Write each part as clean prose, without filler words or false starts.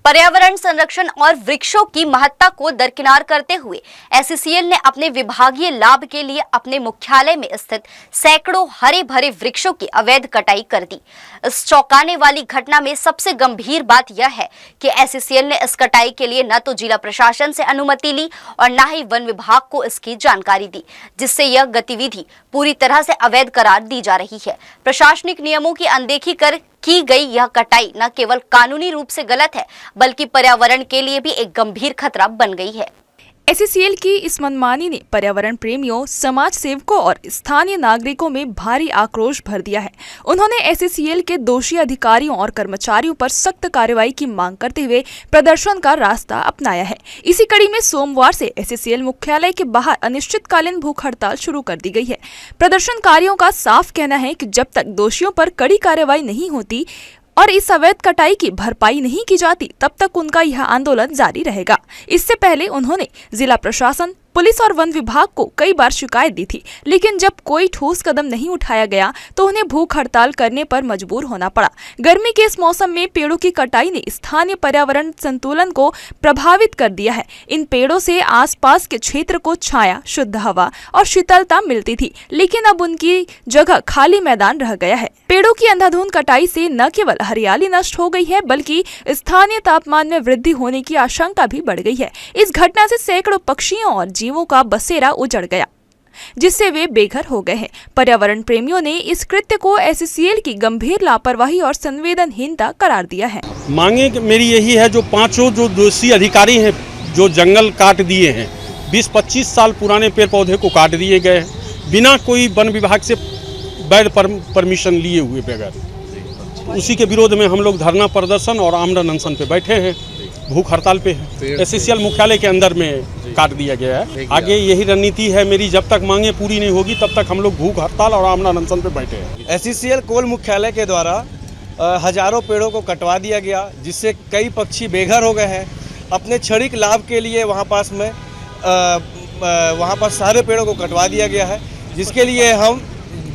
पर्यावरण संरक्षण और वृक्षों की महत्ता को दरकिनार करते हुए एससीएल ने अपने विभागीय लाभ के लिए अपने मुख्यालय में स्थित सैकड़ों हरे भरे वृक्षों की अवैध कटाई कर दी। इस चौंकाने वाली घटना में सबसे गंभीर बात यह है कि एससीएल ने इस कटाई के लिए न तो जिला प्रशासन से अनुमति ली और न ही वन विभाग को इसकी जानकारी दी, जिससे यह गतिविधि पूरी तरह से अवैध करार दी जा रही है। प्रशासनिक नियमों की अनदेखी कर की गई यह कटाई न केवल कानूनी रूप से गलत है, बल्कि पर्यावरण के लिए भी एक गंभीर खतरा बन गई है। एससीएल की इस मनमानी ने पर्यावरण प्रेमियों, समाज सेवकों और स्थानीय नागरिकों में भारी आक्रोश भर दिया है। उन्होंने एससीएल के दोषी अधिकारियों और कर्मचारियों पर सख्त कार्रवाई की मांग करते हुए प्रदर्शन का रास्ता अपनाया है। इसी कड़ी में सोमवार से एससीएल मुख्यालय के बाहर अनिश्चितकालीन भूख हड़ताल शुरू कर दी गई है। प्रदर्शनकारियों का साफ कहना है कि जब तक दोषियों पर कड़ी कार्रवाई नहीं होती और इस अवैध कटाई की भरपाई नहीं की जाती, तब तक उनका यह आंदोलन जारी रहेगा। इससे पहले उन्होंने जिला प्रशासन, पुलिस और वन विभाग को कई बार शिकायत दी थी, लेकिन जब कोई ठोस कदम नहीं उठाया गया तो उन्हें भूख हड़ताल करने पर मजबूर होना पड़ा। गर्मी के इस मौसम में पेड़ों की कटाई ने स्थानीय पर्यावरण संतुलन को प्रभावित कर दिया है। इन पेड़ों से आसपास के क्षेत्र को छाया, शुद्ध हवा और शीतलता मिलती थी, लेकिन अब उनकी जगह खाली मैदान रह गया है। पेड़ों की अंधाधुंध कटाई से न केवल हरियाली नष्ट हो गई है, बल्कि स्थानीय तापमान में वृद्धि होने की आशंका भी बढ़ गई है। इस घटना से सैकड़ों पक्षियों और जीवों का बसेरा उजड़ गया, जिससे वे बेघर हो गए हैं। पर्यावरण प्रेमियों ने इस कृत्य को एससीएल की गंभीर लापरवाही और संवेदनहीनता करार दिया है। मांगे मेरी यही है, जो पांचों जो दोषी अधिकारी हैं, जो जंगल काट दिए हैं, 20-25 साल पुराने पेड़ पौधे को काट दिए गए हैं बिना कोई वन विभाग से वैध परमिशन लिए हुए बगैर। उसी के विरोध में हम लोग धरना प्रदर्शन और आमरण अनशन पे बैठे हैं, भूख हड़ताल पे है। एससीएल मुख्यालय के अंदर में काट दिया गया है। आगे यही रणनीति है मेरी, जब तक मांगे पूरी नहीं होगी तब तक हम लोग भूख हड़ताल और आमरण अनशन पे बैठे हैं। एससीएल कोल मुख्यालय के द्वारा हजारों पेड़ों को कटवा दिया गया, जिससे कई पक्षी बेघर हो गए हैं। अपने क्षणिक लाभ के लिए वहाँ पास सारे पेड़ों को कटवा दिया गया है, जिसके लिए हम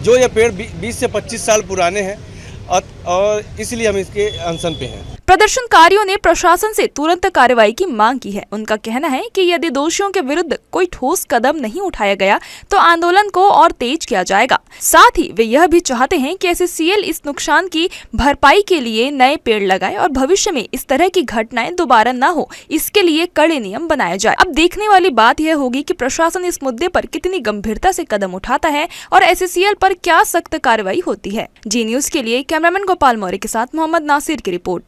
जो ये पेड़ 20 से 25 साल पुराने हैं और इसलिए हम इसके अनशन पे हैं। प्रदर्शनकारियों ने प्रशासन से तुरंत कार्रवाई की मांग की है। उनका कहना है कि यदि दोषियों के विरुद्ध कोई ठोस कदम नहीं उठाया गया तो आंदोलन को और तेज किया जाएगा। साथ ही वे यह भी चाहते हैं कि एससीएल इस नुकसान की भरपाई के लिए नए पेड़ लगाए और भविष्य में इस तरह की घटनाएं दोबारा न हो, इसके लिए कड़े नियम बनाए जाए। अब देखने वाली बात यह होगी कि प्रशासन इस मुद्दे पर कितनी गंभीरता से कदम उठाता है और एससीएल पर क्या सख्त कार्रवाई होती है। जी न्यूज के लिए कैमरामैन गोपाल मौर्य के साथ मोहम्मद नासिर की रिपोर्ट।